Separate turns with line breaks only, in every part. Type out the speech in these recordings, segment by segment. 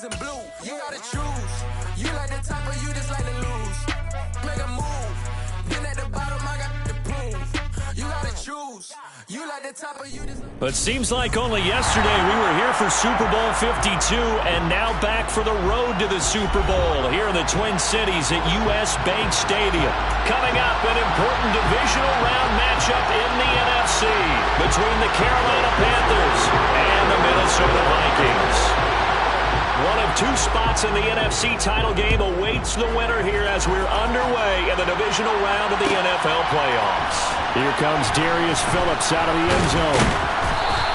is in blue. You gotta choose. You like the top or you just like to lose. Make a move. Then at the bottom, I got the proof. You gotta choose. You like the top or you just...
But seems like only yesterday we were here for Super Bowl 52 and now back for the road to the Super Bowl here in the Twin Cities at US Bank Stadium. Coming up, an important divisional round matchup in the NFC between the Carolina Panthers and the Minnesota Vikings. One of two spots in the NFC title game awaits the winner here as we're underway in the divisional round of the NFL playoffs. Here comes Darius Phillips out of the end zone.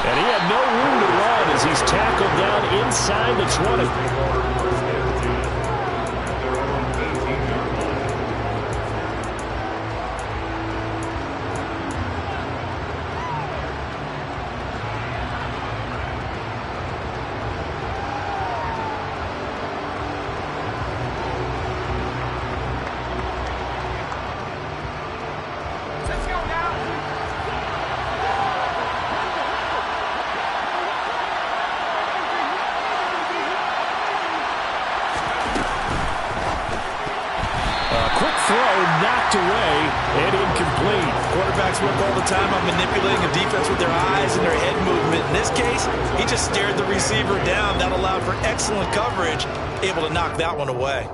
And he had no room to run as he's tackled down inside the 20.
Quarterbacks work all the time on manipulating a defense with their eyes and their head movement. In this case, he just stared the receiver down. That allowed for excellent coverage, able to knock that one away.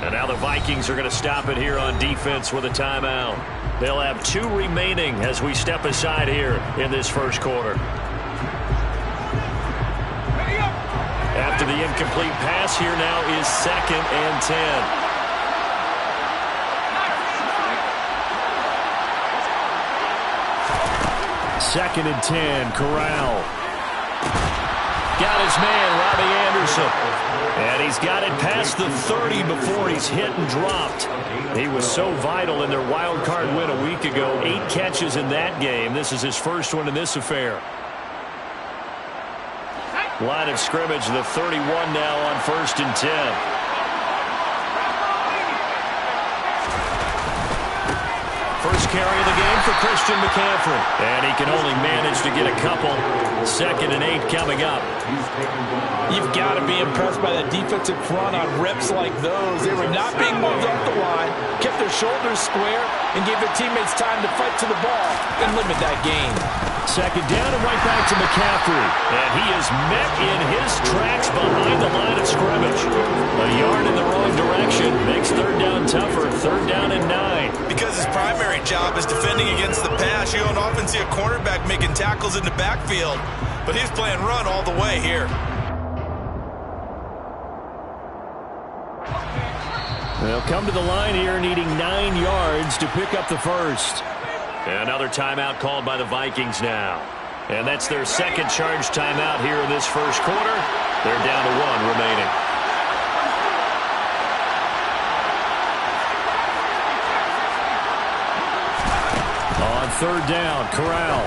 And now the Vikings are going to stop it here on defense with a timeout. They'll have 2 remaining as we step aside here in this first quarter. After the incomplete pass, here now is 2nd and 10. 2nd and 10, Corral. Got his man, Robbie Anderson. And he's got it past the 30 before he's hit and dropped. He was so vital in their wild card win a week ago. 8 catches in that game. This is his first one in this affair. Line of scrimmage, the 31 now on 1st and 10. First carry of the game for Christian McCaffrey. And he can only manage to get a couple. 2nd and 8 coming up.
You've got to be impressed by that defensive front on reps like those. They were not being moved up the line, kept their shoulders square, and gave their teammates time to fight to the ball and limit that gain.
2nd down and right back to McCaffrey. And he is met in his tracks behind the line of scrimmage. A yard in the wrong direction makes 3rd down tougher. 3rd down and 9.
Because his primary job is defending against the pass, you don't often see a cornerback making tackles in the backfield. But he's playing run all the way here.
They'll come to the line here needing 9 yards to pick up the first. Another timeout called by the Vikings now. And that's their 2nd charge timeout here in this first quarter. They're down to 1 remaining. On 3rd down, Corral.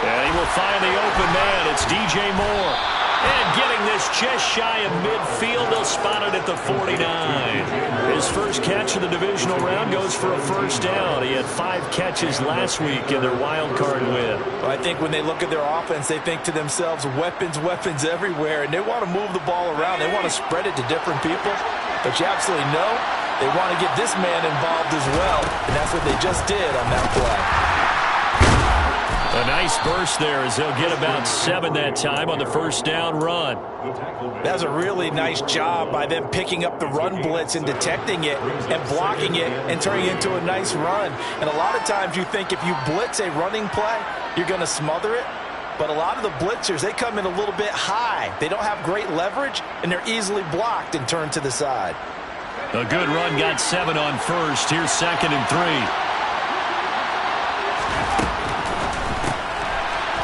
And he will find the open man. It's DJ Moore. And getting this just shy of midfield, they'll spot it at the 49. His first catch of the divisional round goes for a 1st down. He had 5 catches last week in their wild card win.
I think when they look at their offense, they think to themselves, weapons, weapons everywhere, and they want to move the ball around. They want to spread it to different people. But you absolutely know they want to get this man involved as well, and that's what they just did on that play.
A nice burst there as they'll get about 7 that time on the 1st down run.
That's a really nice job by them picking up the run blitz and detecting it and blocking it and turning it into a nice run. And a lot of times you think if you blitz a running play, you're going to smother it. But a lot of the blitzers, they come in a little bit high. They don't have great leverage, and they're easily blocked and turned to the side.
A good run, got 7 on 1st. Here's 2nd and 3.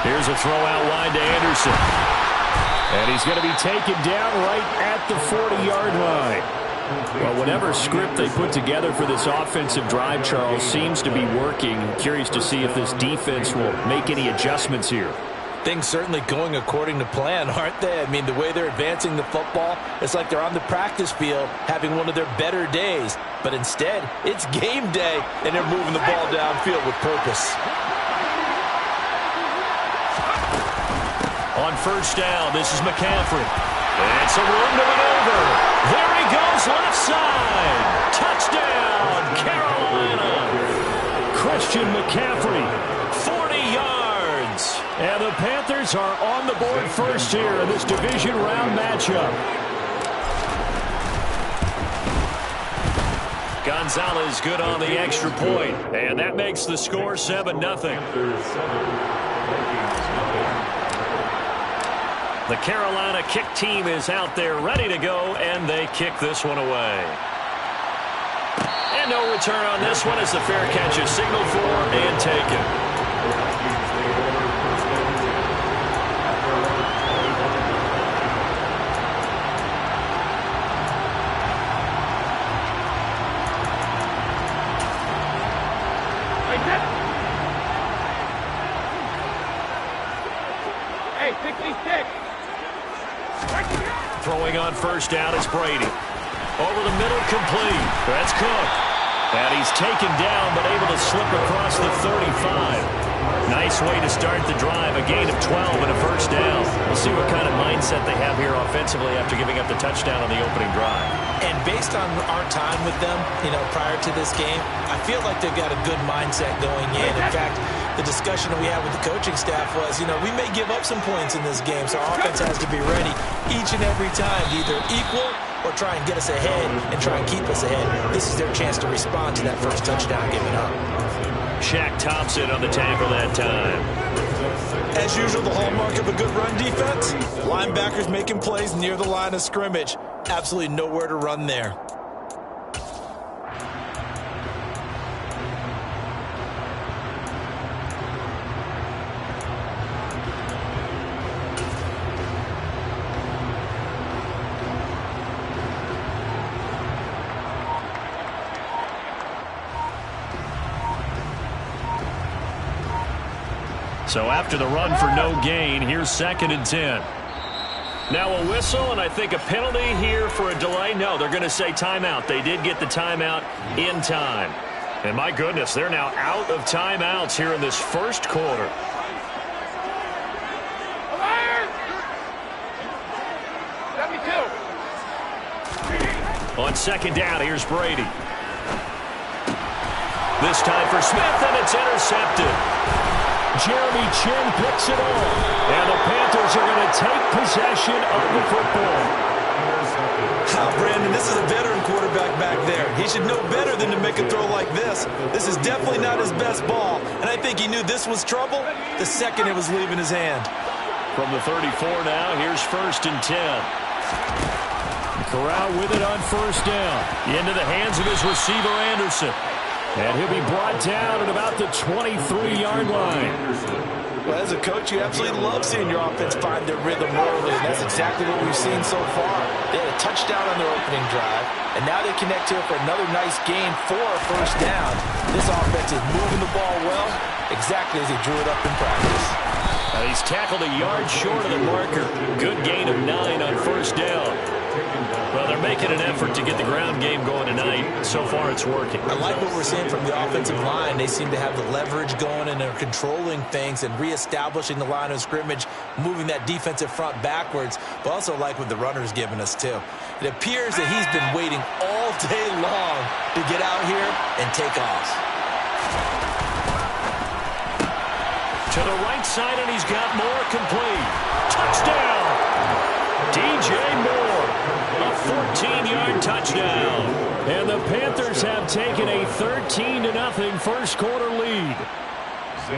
Here's a throw out wide to Anderson. And he's going to be taken down right at the 40-yard line. Well, whatever script they put together for this offensive drive, Charles, seems to be working. Curious to see if this defense will make any adjustments here.
Things certainly going according to plan, aren't they? I mean, the way they're advancing the football, it's like they're on the practice field having one of their better days. But instead, it's game day, and they're moving the ball downfield with purpose.
On first down, this is McCaffrey. It's a run to maneuver. There he goes, left side. Touchdown, Carolina. Christian McCaffrey, 40 yards. And the Panthers are on the board first here in this division round matchup. Gonzalez good on the extra point. And that makes the score 7-0. The Carolina kick team is out there ready to go, and they kick this one away. And no return on this one as the fair catch is signaled for and taken. Throwing on first down is Brady. Over the middle, complete. That's Cook. And he's taken down, but able to slip across the 35. Nice way to start the drive. A gain of 12 and a first down. We'll see what kind of mindset they have here offensively after giving up the touchdown on the opening drive.
And based on our time with them, prior to this game, I feel like they've got a good mindset going in. In fact, the discussion that we had with the coaching staff was, we may give up some points in this game, so our offense has to be ready each and every time to either equal or try and get us ahead and try and keep us ahead. This is their chance to respond to that first touchdown given up.
Shaq Thompson on the tackle that time.
As usual, the hallmark of a good run defense, linebackers making plays near the line of scrimmage. Absolutely nowhere to run there.
So after the run for no gain, here's 2nd and 10. Now a whistle, and I think a penalty here for a delay. No, they're going to say timeout. They did get the timeout in time. And my goodness, they're now out of timeouts here in this first quarter. On 2nd down, here's Brady. This time for Smith, and it's intercepted. Jeremy Chinn picks it off. And the Panthers are going to take possession of the football.
Brandon, this is a veteran quarterback back there. He should know better than to make a throw like this. This is definitely not his best ball. And I think he knew this was trouble the second it was leaving his hand.
From the 34 now, here's 1st and 10. Corral with it on first down. Into the hands of his receiver, Anderson. And he'll be brought down at about the 23-yard line.
Well, as a coach, you absolutely love seeing your offense find their rhythm early, and that's exactly what we've seen so far. They had a touchdown on their opening drive, and now they connect here for another nice gain for a first down. This offense is moving the ball well, exactly as they drew it up in practice.
He's tackled a yard short of the marker. Good gain of 9 on first down. Well, they're making an effort to get the ground game going tonight. So far, it's working.
I like what we're seeing from the offensive line. They seem to have the leverage going, and they're controlling things and reestablishing the line of scrimmage, moving that defensive front backwards, but also like what the runner's giving us, too. It appears that he's been waiting all day long to get out here and take off.
To the right side, and he's got Moore complete. Touchdown! DJ Moore, a 14-yard touchdown. And the Panthers have taken a 13-0 first quarter lead.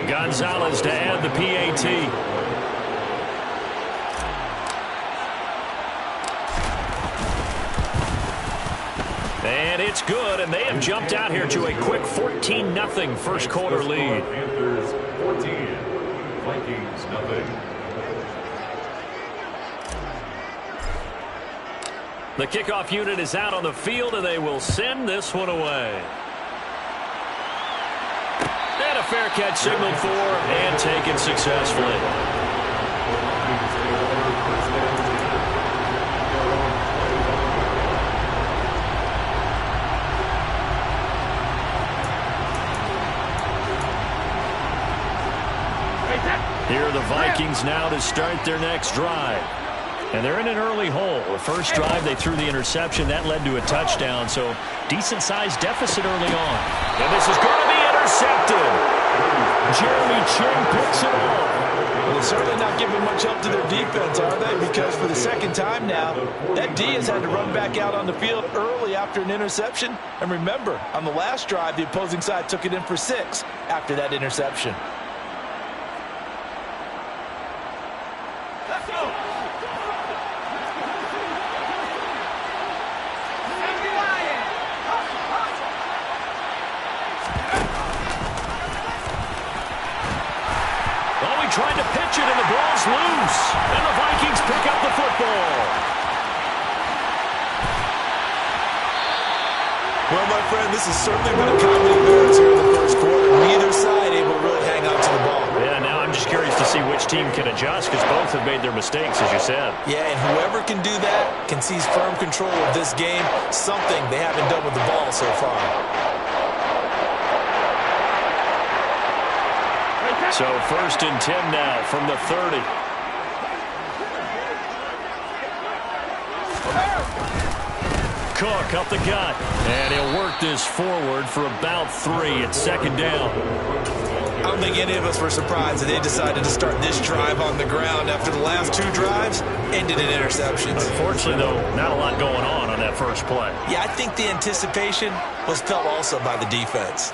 Gonzalez to add the PAT. And it's good, and they have jumped out here to a quick 14-0 first quarter lead.
Panthers 14, Vikings nothing.
The kickoff unit is out on the field, and they will send this one away. And a fair catch signaled for and taken successfully. Here are the Vikings now to start their next drive. And they're in an early hole. The first drive, they threw the interception. That led to a touchdown, so decent-sized deficit early on. And this is going to be intercepted. Jeremy Chinn picks it off.
Well, they're certainly not giving much help to their defense, are they? Because for the second time now, that D has had to run back out on the field early after an interception. And remember, on the last drive, the opposing side took it in for 6 after that interception.
Trying to pitch it, and the ball's loose. And the Vikings pick up the football.
Well, my friend, this has certainly been a comedy of errors here in the first quarter. Neither side able to really hang on to the ball.
Yeah, now I'm just curious to see which team can adjust, because both have made their mistakes, as you said.
Yeah, and whoever can do that can seize firm control of this game, something they haven't done with the ball so far.
So 1st and 10 now from the 30. Cook up the gut. And he'll work this forward for about 3 at 2nd down.
I don't think any of us were surprised that they decided to start this drive on the ground after the last 2 drives ended in interceptions.
Unfortunately, though, not a lot going on that first play.
Yeah, I think the anticipation was felt also by the defense.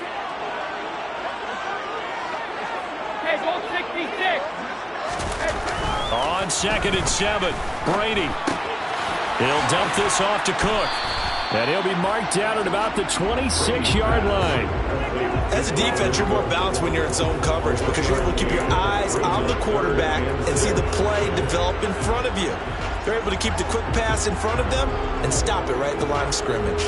On 2nd and 7, Brady. He'll dump this off to Cook. And he'll be marked down at about the 26-yard line.
As a defense, you're more balanced when you're in zone coverage because you're able to keep your eyes on the quarterback and see the play develop in front of you. They're able to keep the quick pass in front of them and stop it right at the line of scrimmage.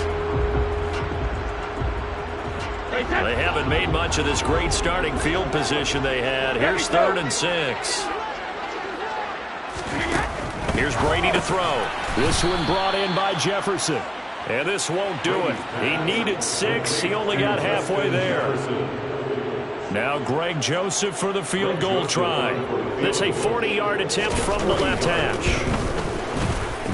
They haven't made much of this great starting field position they had. Here's 3rd and 6. Here's Brady to throw. This one brought in by Jefferson. And this won't do it. He needed 6. He only got halfway there. Now Greg Joseph for the field goal try. This a 40-yard attempt from the left hash.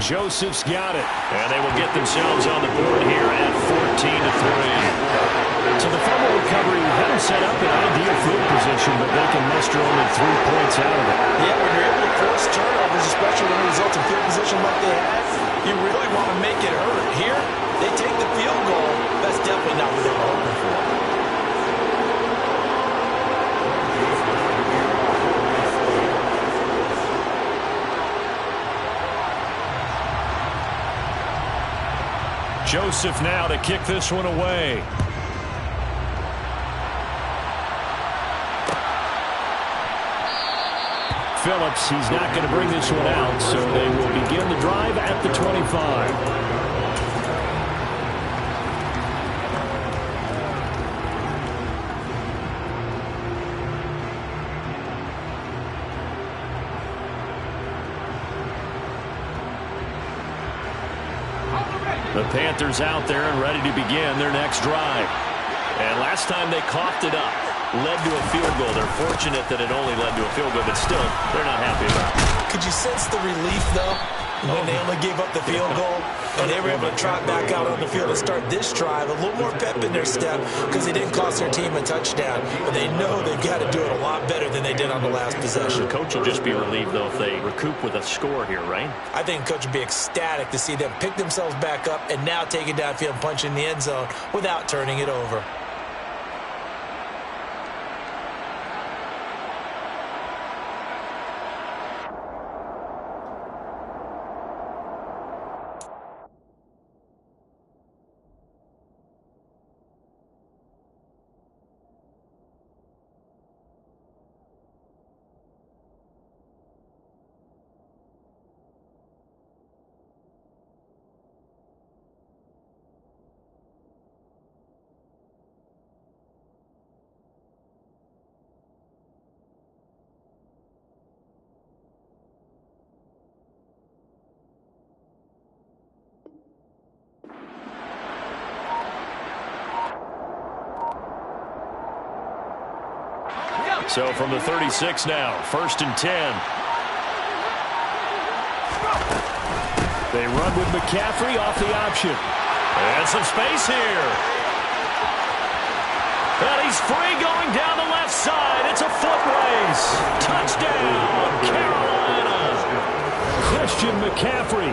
Joseph's got it. And they will get themselves on the board here at 14-3. So the fumble recovery had them set up in ideal field position, but they can muster only 3 points out of it.
Yeah, when you're able to force turnovers, especially when it results in field position like they had, you really want to make it hurt. Here, they take the field goal. That's definitely not what they were hoping for.
Joseph now to kick this one away. Phillips, he's not going to bring this one out, so they will begin the drive at the 25. The Panthers out there and ready to begin their next drive. And last time they coughed it up, led to a field goal. They're fortunate that it only led to a field goal, but still, they're not happy about it.
Could you sense the relief, though, when they only gave up the field goal and they were able to trot back out on the field and start this drive? A little more pep in their step because they didn't cost their team a touchdown, but they know they've got to do it a lot better than they did on the last possession.
The coach will just be relieved, though, if they recoup with a score here, right?
I think the coach would be ecstatic to see them pick themselves back up and now take it downfield and punch in the end zone without turning it over.
So from the 36 now, 1st and 10. They run with McCaffrey off the option. And some space here. And he's free going down the left side. It's a foot race. Touchdown, Carolina. Christian McCaffrey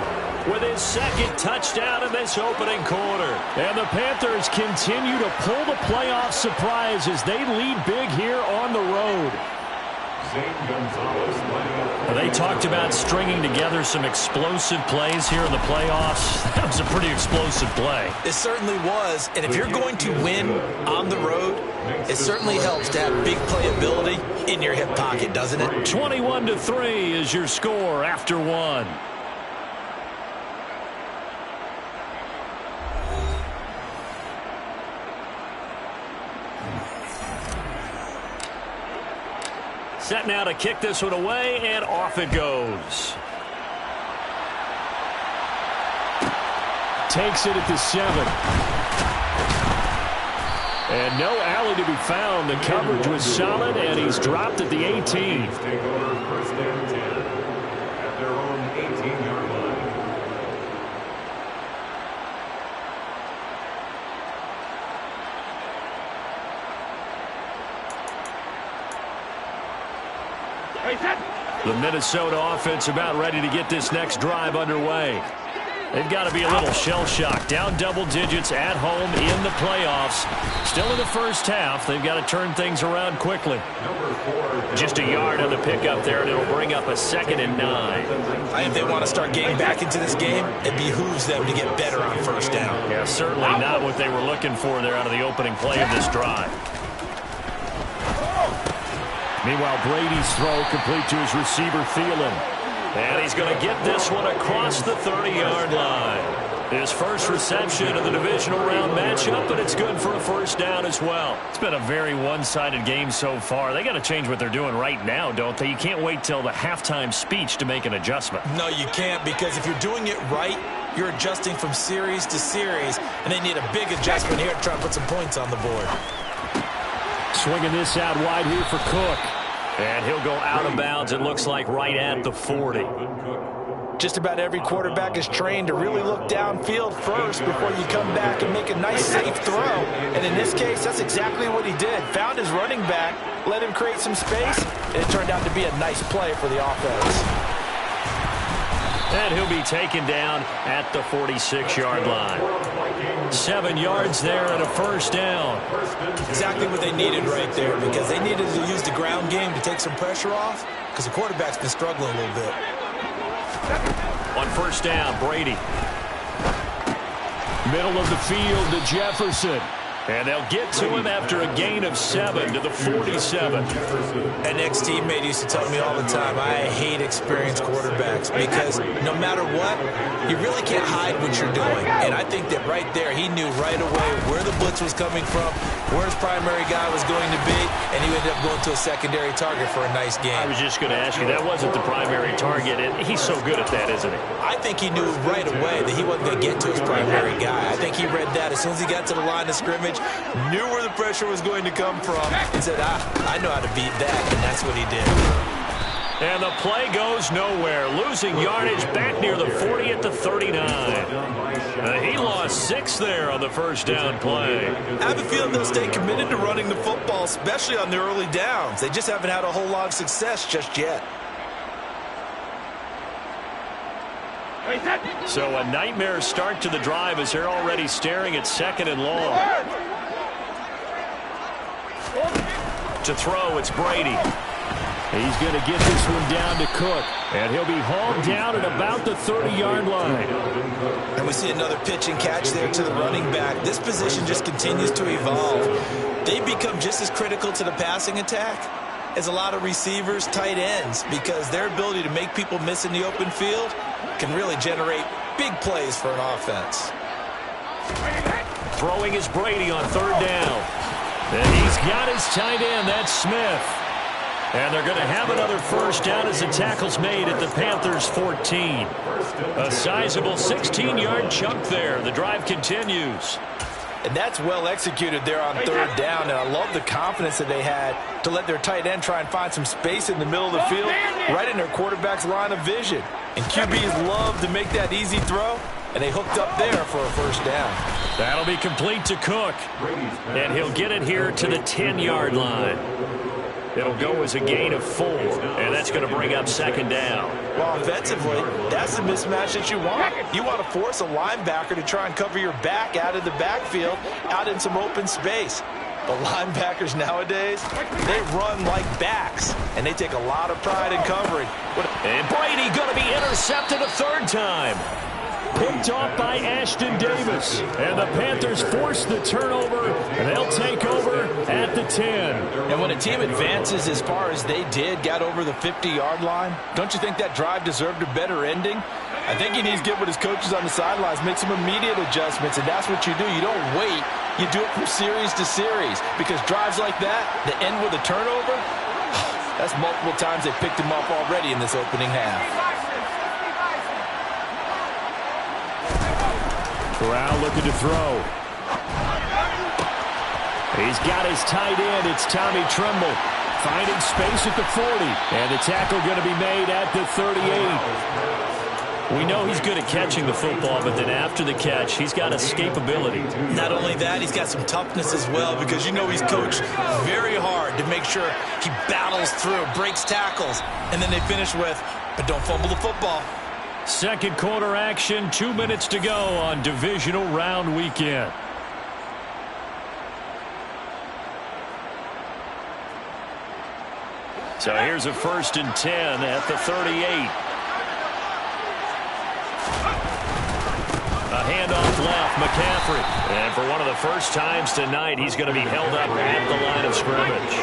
with his 2nd touchdown in this opening quarter. And the Panthers continue to pull the playoff surprise as they lead big here on the road. They talked about stringing together some explosive plays here in the playoffs. That was a pretty explosive play.
It certainly was. And if you're going to win on the road, it certainly helps to have big playability in your hip pocket, doesn't it?
21-3 is your score after 1. Set now to kick this one away, and off it goes. Takes it at the 7. And no alley to be found. The coverage was solid, and he's dropped at the 18.
Take over 1st and 10 at their own 18-yard line.
The Minnesota offense about ready to get this next drive underway. They've got to be a little shell-shocked. Down double digits at home in the playoffs. Still in the first half. They've got to turn things around quickly. Just a yard on the pickup there, and it'll bring up a 2nd and 9.
I think they want to start getting back into this game. It behooves them to get better on 1st down.
Yeah, certainly not what they were looking for there out of the opening play of this drive. Meanwhile, Brady's throw complete to his receiver, Thielen. And he's going to get this one across the 30-yard line. His first reception of the divisional round matchup, but it's good for a 1st down as well. It's been a very one-sided game so far. They got to change what they're doing right now, don't they? You can't wait till the halftime speech to make an adjustment.
No, you can't, because if you're doing it right, you're adjusting from series to series, and they need a big adjustment here to try and put some points on the board.
Swinging this out wide here for Cook. And he'll go out of bounds, it looks like, right at the 40.
Just about every quarterback is trained to really look downfield first before you come back and make a nice, safe throw. And in this case, that's exactly what he did. Found his running back, let him create some space, and it turned out to be a nice play for the offense.
And he'll be taken down at the 46-yard line. 7 yards there and a 1st down.
Exactly what they needed right there, because they needed to use the ground game to take some pressure off, because the quarterback's been struggling a little bit.
On 1st down, Brady. Middle of the field to Jefferson. And they'll get to him after a gain of 7 to the 47.
An ex-teammate used to tell me all the time, I hate experienced quarterbacks because no matter what, you really can't hide what you're doing. And I think that right there, he knew right away where the blitz was coming from, where his primary guy was going to be, and he ended up going to a secondary target for a nice game.
I was just going to ask you, that wasn't the primary target, and he's so good at that, isn't he?
I think he knew right away that he wasn't going to get to his primary guy. I think he read that as soon as he got to the line of scrimmage, knew where the pressure was going to come from, and said, I know how to beat that, and that's what he did.
And the play goes nowhere, losing yardage back near the 40 at the 39. He lost 6 there on the 1st down play.
I have a feeling they'll stay committed to running the football, especially on the early downs. They just haven't had a whole lot of success just yet.
So a nightmare start to the drive as they're already staring at 2nd and long. To throw, it's Brady. He's going to get this one down to Cook. And he'll be hauled down at about the 30-yard line.
And we see another pitch and catch there to the running back. This position just continues to evolve. They become just as critical to the passing attack as a lot of receivers, tight ends, because their ability to make people miss in the open field can really generate big plays for an offense.
Throwing is Brady on 3rd down. And he's got his tight end. That's Smith. And they're going to have another 1st down as the tackle's made at the Panthers' 14. A sizable 16-yard chunk there. The drive continues.
And that's well executed there on third down. And I love the confidence that they had to let their tight end try and find some space in the middle of the field, right in their quarterback's line of vision. And QBs love to make that easy throw, and they hooked up there for a first down.
That'll be complete to Cook. And he'll get it here to the 10-yard line. It'll go as a gain of 4, and that's going to bring up second down.
Well, offensively, that's the mismatch that you want. You want to force a linebacker to try and cover your back out of the backfield, out in some open space. The linebackers nowadays, they run like backs, and they take a lot of pride in covering.
And Brady going to be intercepted a third time. Picked off by Ashton Davis. And the Panthers force the turnover, and they'll take over at the 10.
And when a team advances as far as they did, got over the 50-yard line, don't you think that drive deserved a better ending? I think he needs to get with his coaches on the sidelines, make some immediate adjustments, and that's what you do. You don't wait. You do it from series to series, because drives like that end with a turnover, that's multiple times they picked him up already in this opening half.
Corral looking to throw. He's got his tight end. It's Tommy Tremble finding space at the 40. And the tackle going to be made at the 38. We know he's good at catching the football, but then after the catch, he's got escapability.
Not only that, he's got some toughness as well, because you know he's coached very hard to make sure he battles through, breaks tackles, and then they finish with, but don't fumble the football.
Second quarter action, 2 minutes to go on divisional round weekend. So here's a 1st and 10 at the 38. A handoff left, McCaffrey. And for one of the first times tonight, he's going to be held up at the line of scrimmage.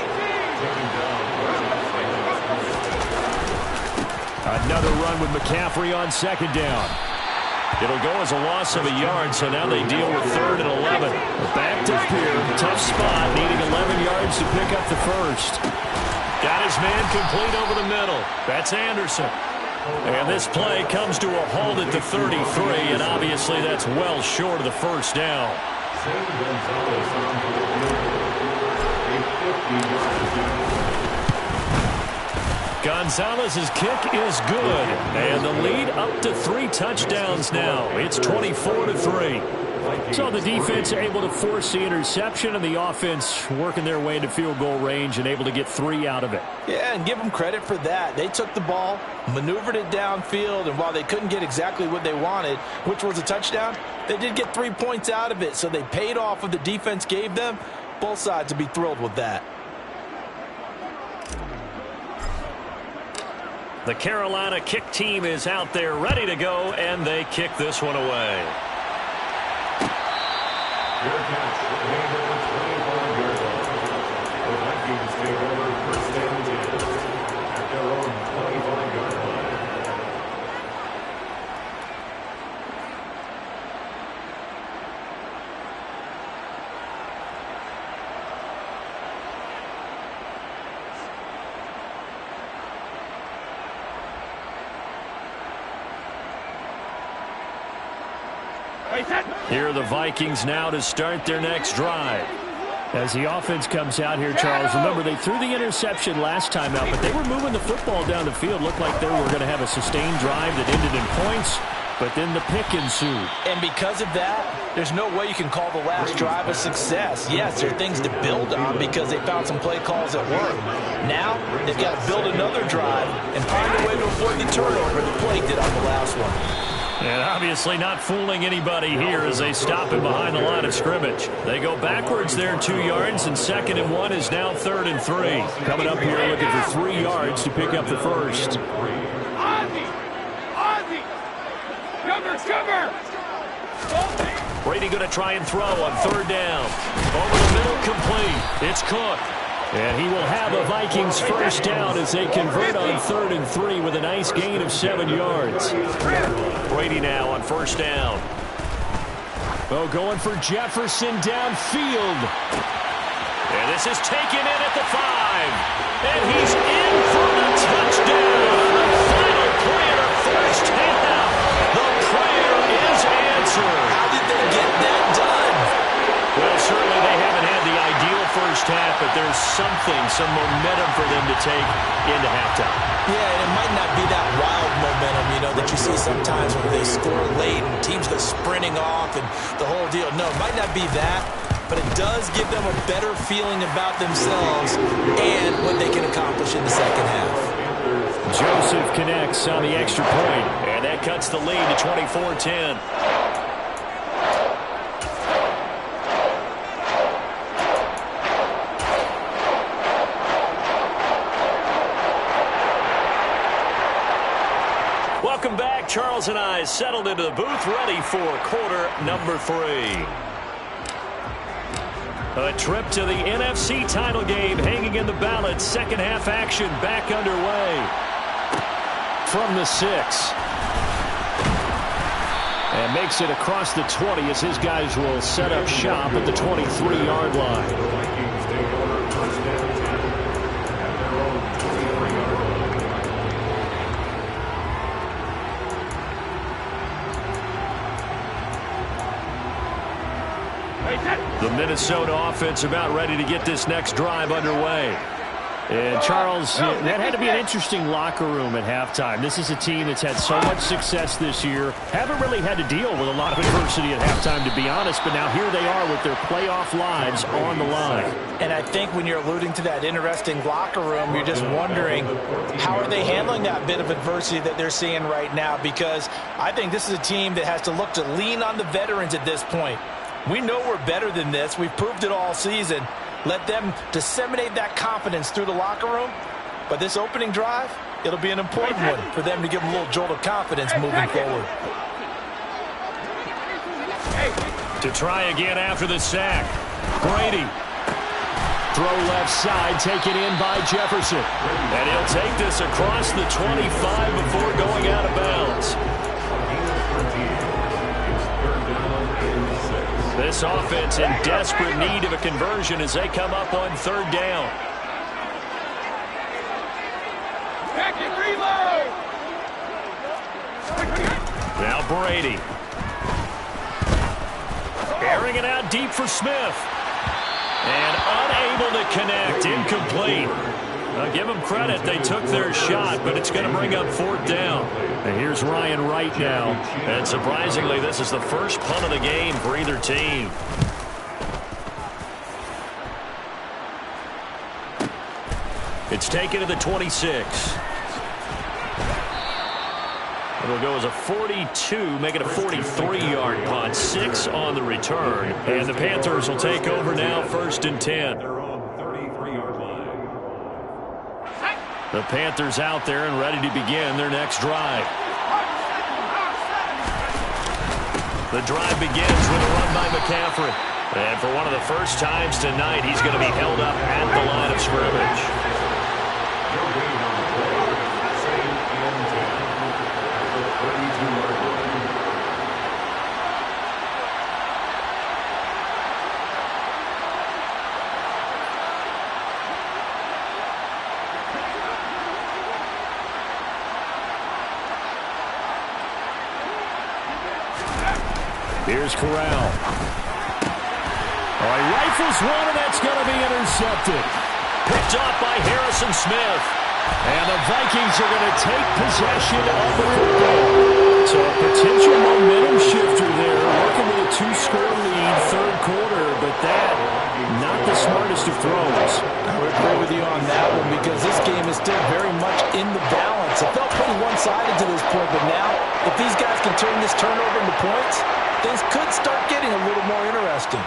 Another run with McCaffrey on second down. It'll go as a loss of a yard, so now they deal with 3rd and 11. Back to Pierre, tough spot, needing 11 yards to pick up the first. Got his man complete over the middle. That's Anderson. And this play comes to a halt at the 33, and obviously that's well short of the first down. Gonzalez's kick is good, and the lead up to 3 touchdowns now. It's 24-3. So the defense able to force the interception, and the offense working their way into field goal range and able to get 3 out of it.
Yeah, and give them credit for that. They took the ball, maneuvered it downfield, and while they couldn't get exactly what they wanted, which was a touchdown, they did get 3 points out of it, so they paid off what the defense gave them. Both sides will be thrilled with that.
The Carolina kick team is out there ready to go, and they kick this one away.
Fair catch, made at the 25-yard line. The Vikings take over 1st and 10 at their own 25-yard line.
Here are the Vikings now to start their next drive. As the offense comes out here, Charles, remember they threw the interception last time out, but they were moving the football down the field. Looked like they were going to have a sustained drive that ended in points, but then the pick ensued.
And because of that, there's no way you can call the last drive a success. Yes, there are things to build on because they found some play calls that work. Now, they've got to build another drive and find a way to avoid the turnover the play did on the last one.
And obviously not fooling anybody here as they stop him behind the line of scrimmage. They go backwards there 2 yards, and 2nd and 1 is now 3rd and 3. Coming up here looking for 3 yards to pick up the first. Brady going to try and throw on 3rd down. Over the middle, complete. It's Cook. And he will have a Vikings first down as they convert on 3rd and 3 with a nice gain of 7 yards. Brady now on 1st down. Oh, going for Jefferson downfield. And this is taken in at the 5. And he's in for the touchdown. The final play of the first half. The prayer is answered.
How did they get that done?
first half, but there's some momentum for them to take into halftime.
Yeah, and it might not be that wild momentum, that you see sometimes when they score late and teams go sprinting off and the whole deal. No, it might not be that, but it does give them a better feeling about themselves and what they can accomplish in the second half.
Joseph connects on the extra point, and that cuts the lead to 24-10. Welcome back. Charles and I settled into the booth, ready for quarter number 3. A trip to the NFC title game hanging in the balance. Second half action back underway. From the 6. And makes it across the 20 as his guys will set up shop at the 23-yard line.
The Vikings take over first and 10 at their own 23-yard line.
The Minnesota offense about ready to get this next drive underway. And, Charles, that had to be an interesting locker room at halftime. This is a team that's had so much success this year. Haven't really had to deal with a lot of adversity at halftime, to be honest. But now here they are with their playoff lives on the line.
And I think when you're alluding to that interesting locker room, you're just wondering how are they handling that bit of adversity that they're seeing right now? Because I think this is a team that has to look to lean on the veterans at this point. We know we're better than this. We've proved it all season. Let them disseminate that confidence through the locker room. But this opening drive, it'll be an important one for them to give them a little jolt of confidence moving forward.
To try again after the sack. Brady. Throw left side, taken in by Jefferson. And he'll take this across the 25 before going out of bounds. This offense in desperate need of a conversion as they come up on third down. Now Brady. Airing it out deep for Smith. And unable to connect. Incomplete. I'll give them credit. They took their shot, but it's going to bring up fourth down. And here's Ryan Wright now. And surprisingly, this is the first punt of the game for either team. It's taken to the 26. It'll go as a 42, make it a 43-yard punt. 6 on the return. And the Panthers will take over now, 1st and 10. The Panthers out there and ready to begin their next drive. The drive begins with a run by McCaffrey. And for one of the first times tonight, he's going to be held up at the line of scrimmage. Here's Corral. All right, rifles one, and that's going to be intercepted. Picked off by Harrison Smith. And the Vikings are going to take possession of the football. So a potential momentum shifter there. Working with a 2-score lead, third quarter, but that, not the smartest of throws.
I would agree with you on that one because this game is still very much in the balance. It felt pretty one-sided to this point, but now, if these guys can turn this turnover into points, things could start getting a little more interesting.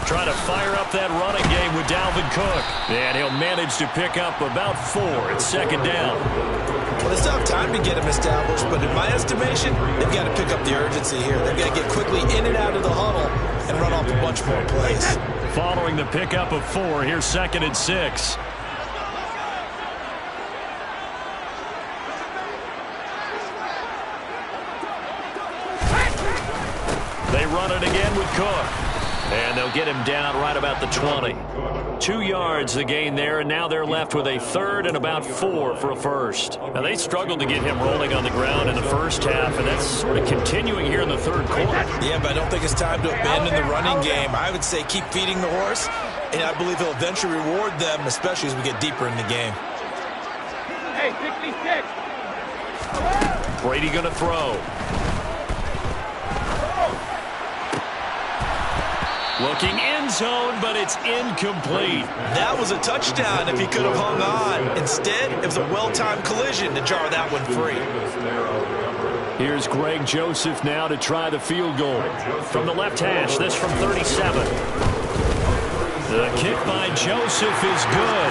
Trying to fire up that running game with Dalvin Cook. And he'll manage to pick up about 4 at second down.
Well, they still have time to get him established, but in my estimation, they've got to pick up the urgency here. They've got to get quickly in and out of the huddle and run off a bunch more plays.
Following the pickup of 4, here's 2nd and 6. They run it again with Cook. And they'll get him down right about the 20. 2 yards the gain there, and now they're left with a third and about 4 for a first. Now, they struggled to get him rolling on the ground in the first half, and that's sort of continuing here in the third quarter.
Yeah, but I don't think it's time to abandon the running game. I would say keep feeding the horse, and I believe he'll eventually reward them, especially as we get deeper in the game.
Hey, 66.
Brady going to throw. Looking end zone, but it's incomplete.
That was a touchdown if he could have hung on. Instead, it was a well-timed collision to jar that one free.
Here's Greg Joseph now to try the field goal. From the left hash, this from 37. The kick by Joseph is good.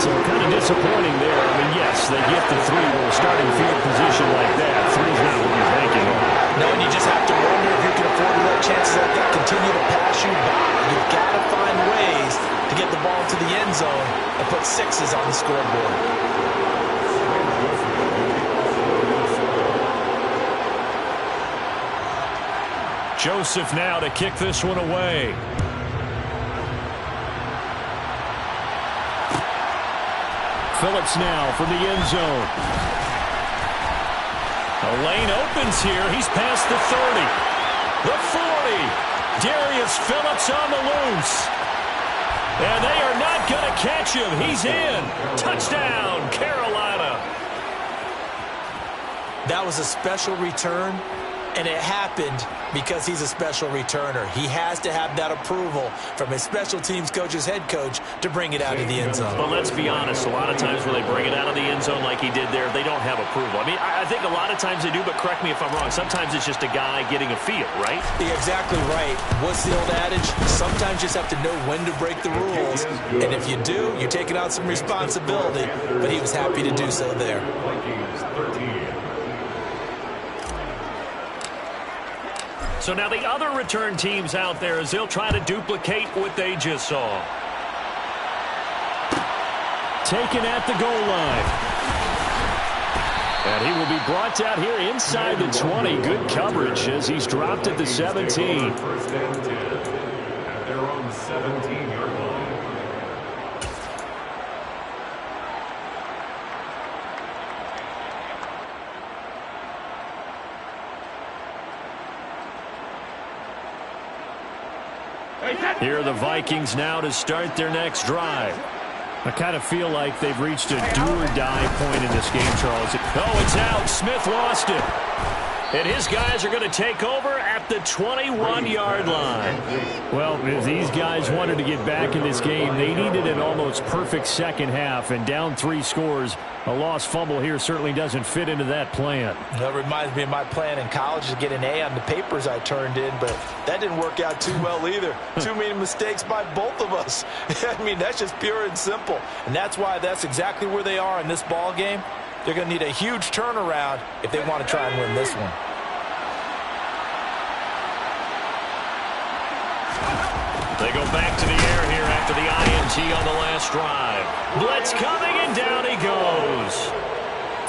So kind of disappointing there. I mean, yes, they get the 3 with a starting field position like that. 3's not what you're banking on.
No, and you just have to wonder if you can afford to let chances like that continue to pass you by. You've got to find ways to get the ball to the end zone and put 6s on the scoreboard.
Joseph now to kick this one away. Phillips now from the end zone. The lane opens here. He's past the 30. The 40. Darius Phillips on the loose. And they are not going to catch him. He's in. Touchdown, Carolina.
That was a special return, and it happened because he's a special returner. He has to have that approval from his special teams coach's head coach to bring it out of the end zone.
But let's be honest, a lot of times when they bring it out of the end zone like he did there, they don't have approval. I mean, I think a lot of times they do, but correct me if I'm wrong. Sometimes it's just a guy getting a feel, right?
You're exactly right. What's the old adage? Sometimes you just have to know when to break the rules. And if you do, you're taking on some responsibility. But he was happy to do so there.
Vikings 13.
So now the other return teams out there as they'll try to duplicate what they just saw. Taken at the goal line. And he will be brought down here inside the 20. Good coverage as he's dropped at the 17.
First and 10 at their own 17-yard line.
Here are the Vikings now to start their next drive. I kind of feel like they've reached a do-or-die point in this game, Charles. Oh, it's out. Smith lost it. And his guys are going to take over at the 21-yard line. Well, if these guys wanted to get back in this game, they needed an almost perfect second half. And down 3 scores, a lost fumble here certainly doesn't fit into that plan.
That reminds me of my plan in college to get an A on the papers I turned in, but that didn't work out too well either. Too many mistakes by both of us. I mean, that's just pure and simple. And that's why that's exactly where they are in this ball game. They're going to need a huge turnaround if they want to try and win this one.
They go back to the air here after the INT on the last drive. Blitz coming, and down he goes.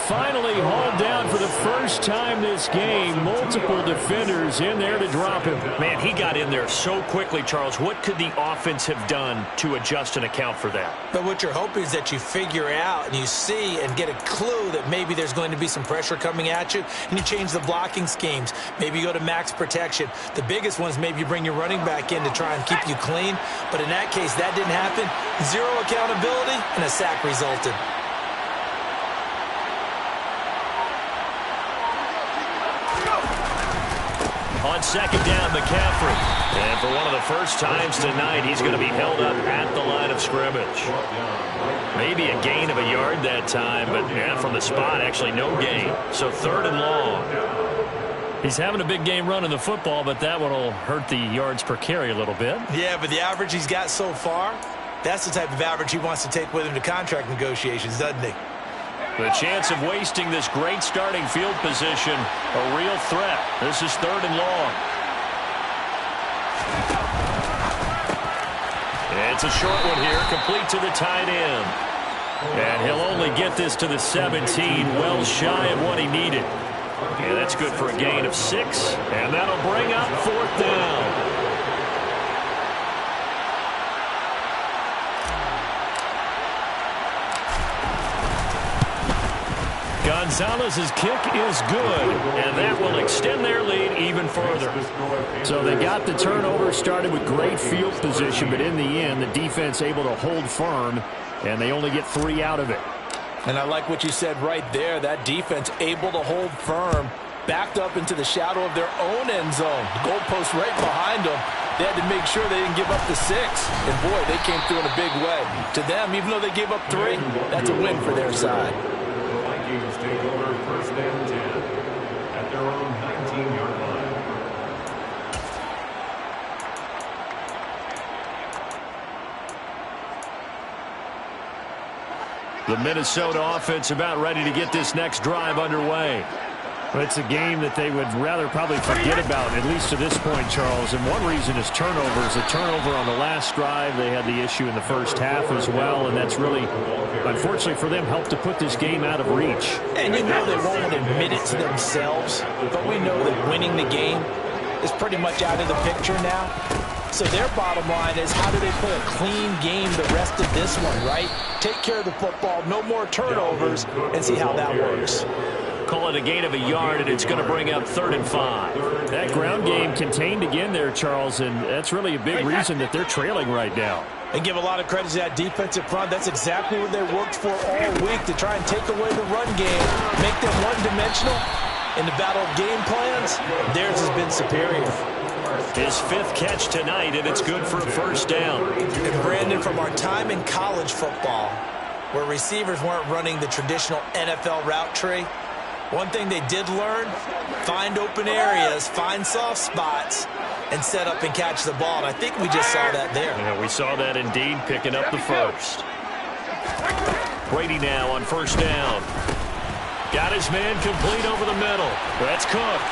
Finally hauled down for the first time this game. Multiple defenders in there to drop him. Man, he got in there so quickly, Charles. What could the offense have done to adjust and account for that?
But what you're hoping is that you figure out and you see and get a clue that maybe there's going to be some pressure coming at you, and you change the blocking schemes. Maybe you go to max protection. The biggest one is maybe you bring your running back in to try and keep you clean. But in that case, that didn't happen. 0 accountability, and a sack resulted.
On second down, McCaffrey. And for one of the first times tonight, he's going to be held up at the line of scrimmage. Maybe a gain of a yard that time, but yeah, from the spot, actually no gain. So 3rd and long. He's having a big game running the football, but that one will hurt the yards per carry a little bit.
Yeah, but the average he's got so far, that's the type of average he wants to take with him to contract negotiations, doesn't he?
The chance of wasting this great starting field position, a real threat. This is 3rd and long. It's a short one here, complete to the tight end. And he'll only get this to the 17, well shy of what he needed. Yeah, that's good for a gain of 6, and that'll bring up 4th down. Gonzalez's kick is good, and that will extend their lead even further.
So they got the turnover, started with great field position, but in the end, the defense able to hold firm, and they only get 3 out of it.
And I like what you said right there. That defense able to hold firm, backed up into the shadow of their own end zone. The goalpost right behind them. They had to make sure they didn't give up the 6. And, boy, they came through in a big way. To them, even though they gave up 3, that's a win for their side.
The Vikings take over first and 10 at their own 19-yard line.
The Minnesota offense about ready to get this next drive underway.
It's a game that they would rather probably forget about, at least to this point, Charles. And one reason is turnovers. A turnover on the last drive. They had the issue in the first half as well, and that's really, unfortunately for them, helped to put this game out of reach.
And you know they won't admit it to themselves, but we know that winning the game is pretty much out of the picture now. So their bottom line is, how do they play a clean game the rest of this one, right? Take care of the football, no more turnovers, and see how that works.
Call it a gain of a yard, and it's going to bring up 3rd and 5.
That ground game contained again there, Charles, and that's really a big reason that they're trailing right now.
And give a lot of credit to that defensive front. That's exactly what they worked for all week, to try and take away the run game, make them one-dimensional. In the battle of game plans, theirs has been superior.
His 5th catch tonight, and it's good for a first down.
And Brandon, from our time in college football, where receivers weren't running the traditional NFL route tree, one thing they did learn, find open areas, find soft spots, and set up and catch the ball. And I think we just saw that there.
Yeah, we saw that indeed, picking up the first. Brady now on first down. Got his man complete over the middle. That's Cook.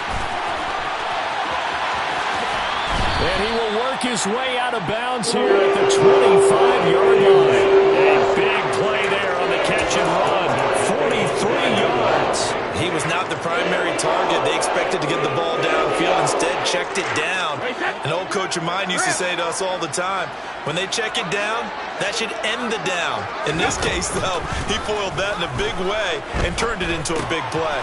And he will work his way out of bounds here at the 25-yard line. A big play there on the catch and run. 43 yards.
He was not the primary target. They expected to get the ball downfield. Instead, checked it down.
An old coach of mine used to say to us all the time, when they check it down, that should end the down. In this case, though, he foiled that in a big way and turned it into a big play.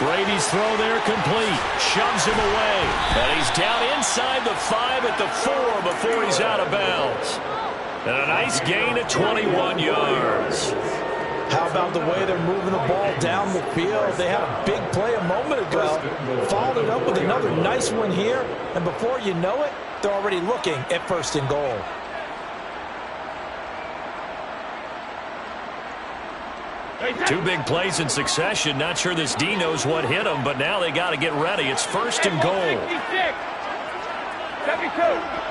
Brady's throw there complete. Shoves him away. And he's down inside the 5 at the 4 before he's out of bounds. And a nice gain of 21 yards.
How about the way they're moving the ball down the field? They had a big play a moment ago, followed it up with another nice one here, and before you know it, they're already looking at 1st and goal.
Two big plays in succession. Not sure this D knows what hit him, but now they got to get ready. It's 1st and goal.
72.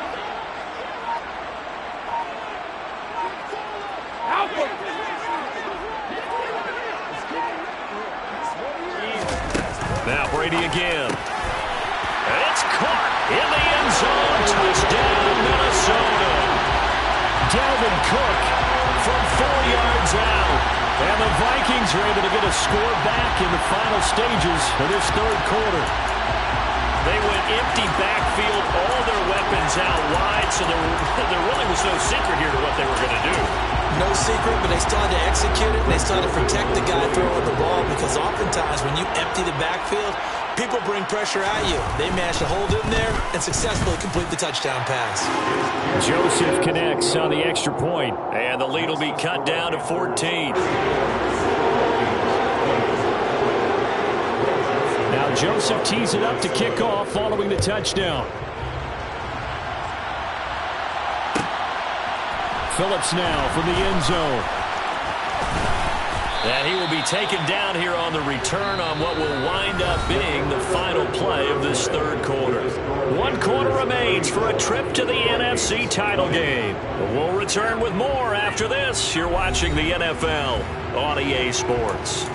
Now Brady again. And it's caught in the end zone. Touchdown, Minnesota. Dalvin Cook from 4 yards out. And the Vikings are able to get a score back in the final stages of this 3rd quarter. They went empty backfield, all their weapons out wide, so there really was no secret here to what they were going to do.
No secret, but they still had to execute it, and they still had to protect the guy throwing the ball, because oftentimes when you empty the backfield, people bring pressure at you. They managed to hold him there and successfully complete the touchdown pass.
Joseph connects on the extra point, and the lead will be cut down to 14. Now Joseph tees it up to kick off following the touchdown. Phillips now from the end zone. And he will be taken down here on the return on what will wind up being the final play of this 3rd quarter. 1 quarter remains for a trip to the NFC title game. We'll return with more after this. You're watching the NFL on EA Sports.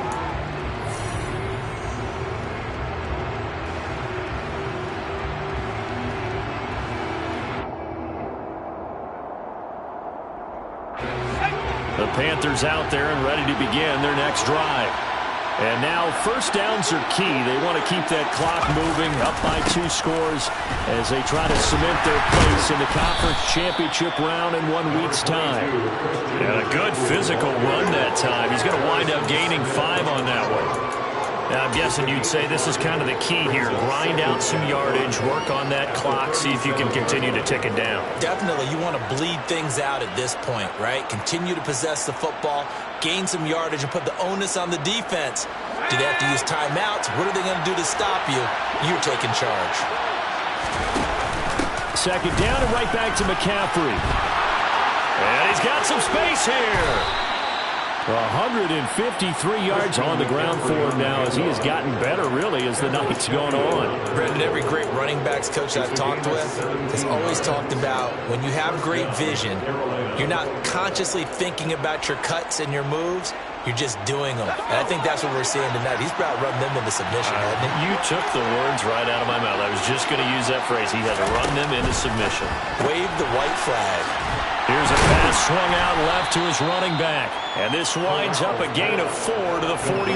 The Panthers out there and ready to begin their next drive. And now 1st downs are key. They want to keep that clock moving, up by 2 scores as they try to cement their place in the conference championship round in 1 week's time. And a good physical run that time. He's going to wind up gaining 5 on that one. Now, I'm guessing you'd say this is kind of the key here. Grind out some yardage, work on that clock, see if you can continue to tick it down.
Definitely, you want to bleed things out at this point, right? Continue to possess the football, gain some yardage, and put the onus on the defense. Do they have to use timeouts? What are they going to do to stop you? You're taking charge.
Second down and right back to McCaffrey. And he's got some space here. 153 yards on the ground for him now as he has gotten better, really, as the night's gone on.
Brendan, every great running backs coach I've talked with has always talked about when you have great vision, you're not consciously thinking about your cuts and your moves. You're just doing them. And I think that's what we're seeing tonight. He's about running them into submission, hasn't he?
You took the words right out of my mouth. I was just going to use that phrase. He has run them into submission.
Wave the white flag.
Here's a pass swung out left to his running back. And this winds up a gain of 4 to the 41.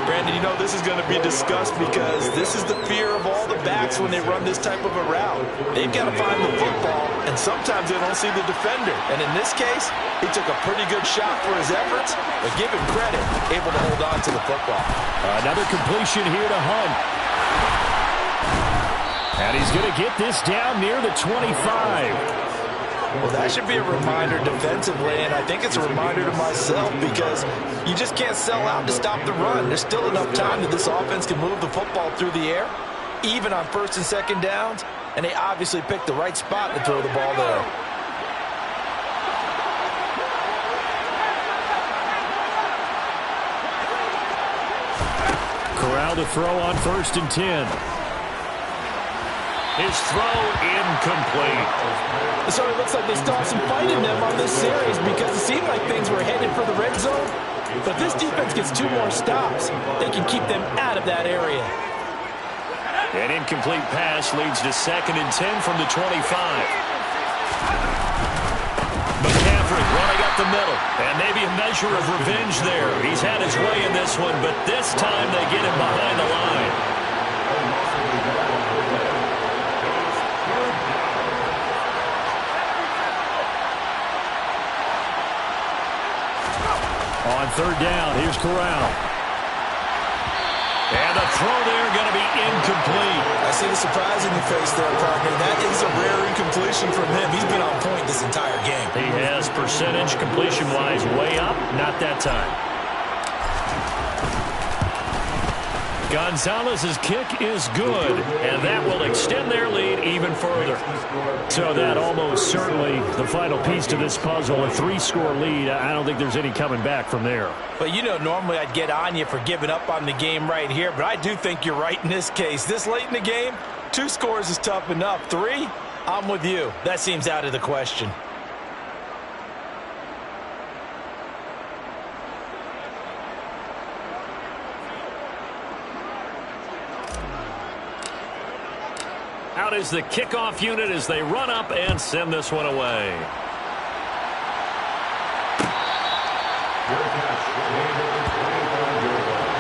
Brandon, you know, this is going to be discussed because this is the fear of all the backs when they run this type of a route. They've got to find the football, and sometimes they don't see the defender. And in this case, he took a pretty good shot for his efforts, but give him credit, able to hold on to the football.
Another completion here to Hunt. And he's going to get this down near the 25.
Well, that should be a reminder defensively, and I think it's a reminder to myself because you just can't sell out to stop the run. There's still enough time that this offense can move the football through the air, even on first and second downs, and they obviously picked the right spot to throw the ball there.
Corral to throw on first and 10. His throw incomplete.
So it looks like they still have some fight in them on this series because it seemed like things were headed for the red zone. But if this defense gets 2 more stops, they can keep them out of that area.
An incomplete pass leads to second and 10 from the 25. McCaffrey running up the middle. And maybe a measure of revenge there. He's had his way in this one, but this time they get him behind the line. On third down, here's Corral. And the throw there going to be incomplete.
I see the surprise in your face there, partner. That is a rare incompletion from him. He's been on point this entire game.
He has percentage completion-wise way up. Not that time. Gonzalez's kick is good, and that will extend their lead even further. So that almost certainly the final piece to this puzzle, a 3-score lead. I don't think there's any coming back from there.
But you know, normally I'd get on you for giving up on the game right here, but I do think you're right in this case. This late in the game, 2 scores is tough enough. 3, I'm with you. That seems out of the question.
Out is the kickoff unit as they run up and send this one away.
Your catch, game over 25-yard line.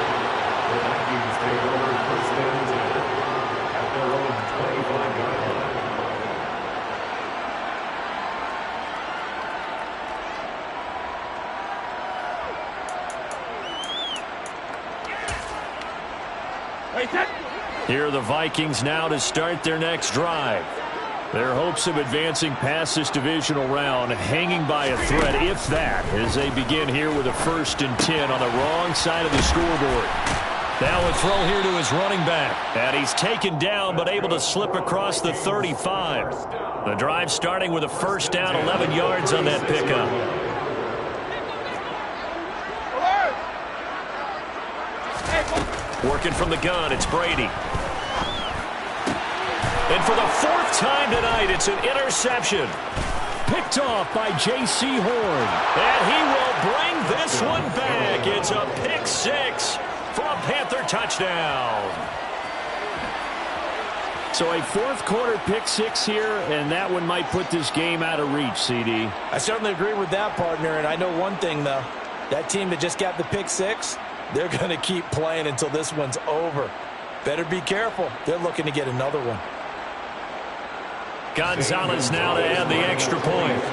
The Vikings take over first and 10 at their own 25-yard line.
Here are the Vikings now to start their next drive. Their hopes of advancing past this divisional round hanging by a thread, if that, as they begin here with a first and 10 on the wrong side of the scoreboard. Now a throw here to his running back. And he's taken down but able to slip across the 35. The drive starting with a first down, 11 yards on that pickup. Working from the gun, it's Brady. And for the 4th time tonight, it's an interception. Picked off by J.C. Horn. And he will bring this one back. It's a pick 6 for a Panther touchdown. So a 4th quarter pick 6 here, and that one might put this game out of reach, CD.
I certainly agree with that, partner, and I know one thing, though. That team that just got the pick 6, they're going to keep playing until this one's over. Better be careful. They're looking to get another one.
Gonzalez now to add the extra point.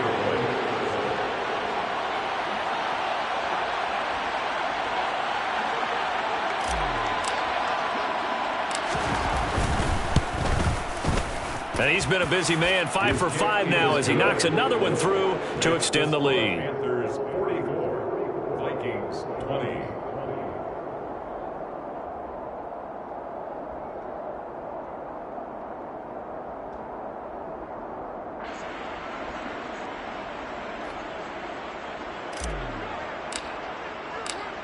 And he's been a busy man, 5 for 5 now as he knocks another one through to extend the lead.
Panthers 44, Vikings 20.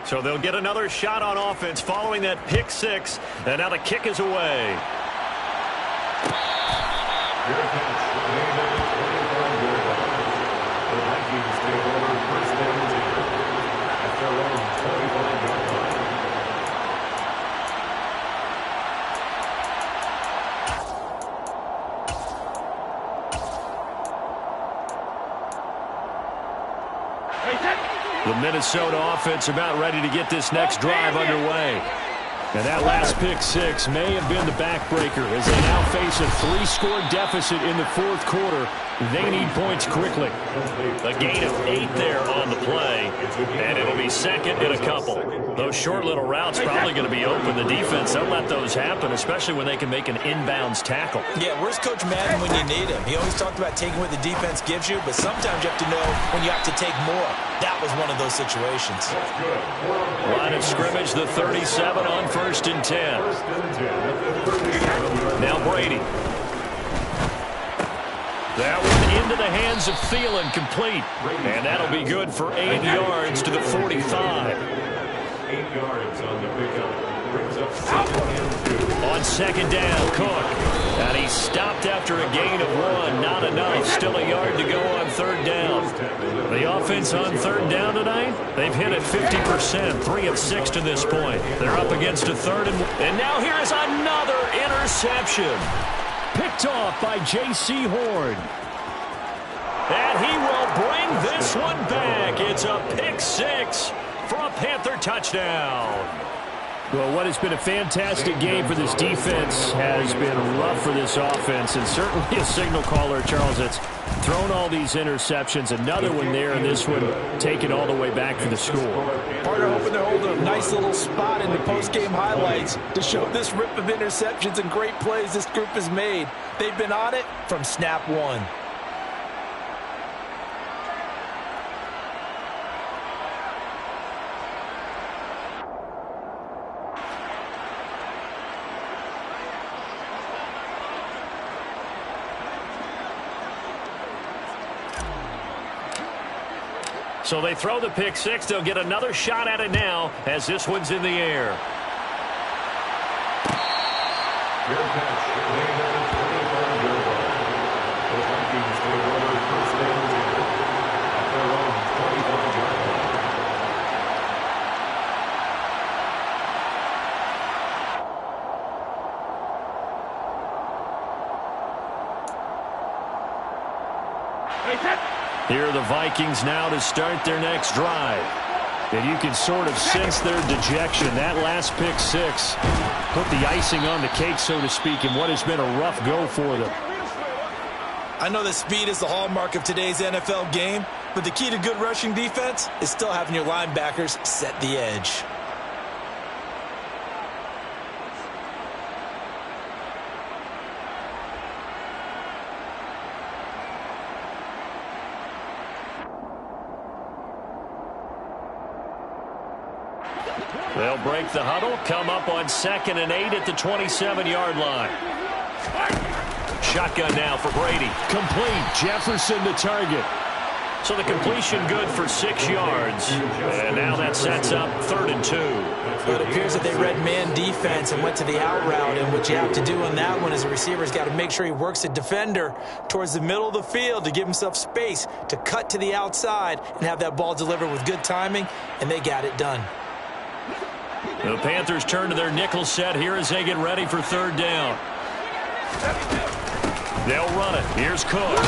So they'll get another shot on offense following that pick six. And now the kick is away.
Your catch, made at the 25-yard line. The Vikings take over first and 10 at their own 25-yard line.
The Minnesota offense about ready to get this next drive underway. And that last pick six may have been the backbreaker as they now face a 3-score deficit in the fourth quarter. They need points quickly. A gain of 8 there on the play, and it'll be second in a couple. Those short little routes probably going to be open. The defense, they'll let those happen, especially when they can make an inbounds tackle.
Yeah, where's Coach Madden when you need him? He always talked about taking what the defense gives you, but sometimes you have to know when you have to take more. That was one of those situations.
Line of scrimmage, the 37 on 1st and 10. Now Brady. That one into the hands of Thielen, complete. And that'll be good for 8 yards to the 45.
8 yards on the pickup. Brings up 2nd and 2. On
second down, Cook. And he stopped after a gain of 1. Not enough. Still a yard to go on 3rd down. The offense on 3rd down tonight, they've hit it 50%, 3 of 6 to this point. They're up against a 3rd and now here is another interception. Picked off by J.C. Horn. And he will bring this one back. It's a pick six for a Panther touchdown. Well, what has been a fantastic game for this defense has been rough for this offense, and certainly a signal caller, Charles, that's thrown all these interceptions. Another one there, and this one taken all the way back for the score.
Partner hoping they're holding a nice little spot in the post-game highlights to show this rip of interceptions and great plays this group has made. They've been on it from snap one.
So they throw the pick six. They'll get another shot at it now as this one's in the air.
Your catch, made at the 25-yard line. The Vikings take over first and 10 at their own 25-yard line.
Here are the Vikings now to start their next drive. And you can sort of sense their dejection. That last pick six put the icing on the cake, so to speak, in what has been a rough go for them.
I know that speed is the hallmark of today's NFL game, but the key to good rushing defense is still having your linebackers set the edge.
They'll break the huddle, come up on 2nd and 8 at the 27-yard line. Shotgun now for Brady. Complete. Jefferson the target. So the completion good for 6 yards. And now that sets up 3rd and 2.
Well, it appears that they read man defense and went to the out route. And what you have to do on that one is the receiver's got to make sure he works the defender towards the middle of the field to give himself space to cut to the outside and have that ball delivered with good timing. And they got it done.
The Panthers turn to their nickel set here as they get ready for 3rd down. They'll run it. Here's Cook.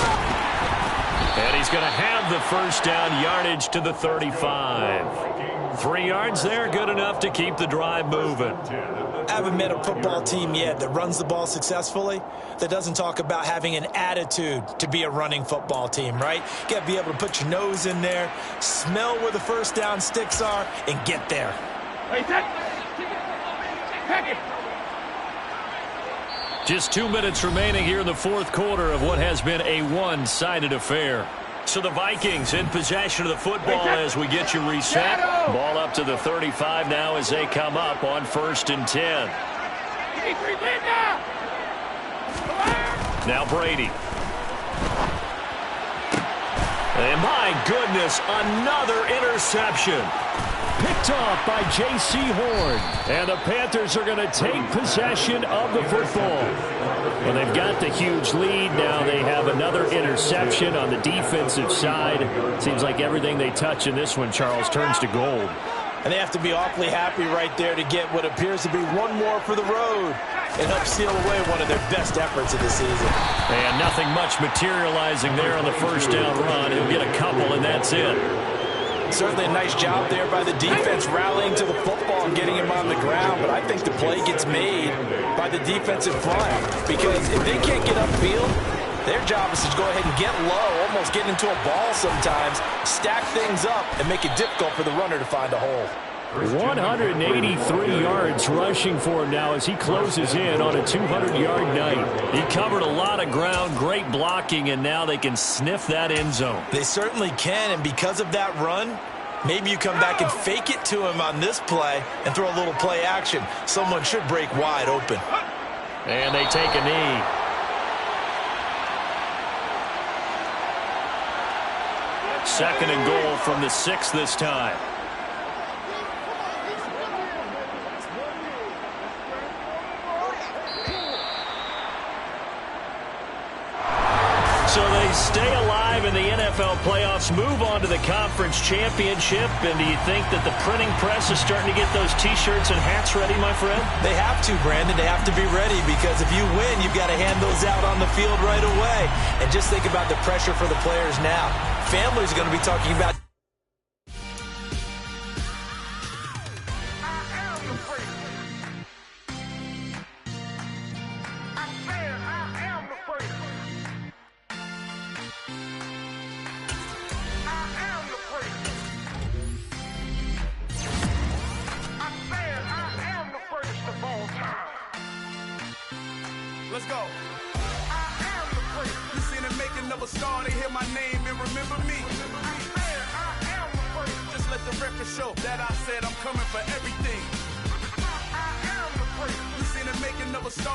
And he's going to have the first down, yardage to the 35. 3 yards there, good enough to keep the drive moving.
I haven't met a football team yet that runs the ball successfully that doesn't talk about having an attitude to be a running football team, right? You got to be able to put your nose in there, smell where the first down sticks are, and get there.
Just 2 minutes remaining here in the fourth quarter of what has been a one-sided affair. So the Vikings in possession of the football as we get you reset. Ball up to the 35 now as they come up on 1st and 10. Now Brady. And my goodness, another interception. Picked off by J.C. Horn. And the Panthers are going to take possession of the football. Well, they've got the huge lead. Now they have another interception on the defensive side. Seems like everything they touch in this one, Charles, turns to gold.
And they have to be awfully happy right there to get what appears to be one more for the road and help seal away one of their best efforts of the season.
And nothing much materializing there on the first down run. He'll get a couple, and that's it.
Certainly a nice job there by the defense rallying to the football and getting him on the ground, but I think the play gets made by the defensive front because if they can't get upfield, their job is to go ahead and get low, almost get into a ball sometimes, stack things up, and make it difficult for the runner to find a hole.
183 yards rushing for him now as he closes in on a 200-yard night. He covered a lot of ground, great blocking, and now they can sniff that end zone.
They certainly can, and because of that run, maybe you come back and fake it to him on this play and throw a little play action. Someone should break wide open.
And they take a knee. Second and goal from the 6 this time. So they stay alive in the NFL playoffs, move on to the conference championship. And do you think that the printing press is starting to get those T-shirts and hats ready, my friend?
They have to, Brandon. They have to be ready because if you win, you've got to hand those out on the field right away. And just think about the pressure for the players now. Families are going to be talking about
Let's go. I am the prince. You seen the making of a star, they hear my name and remember me. I am the prince. Just let the record show that I said I'm coming for everything. I am the prince. You seen the making of a star.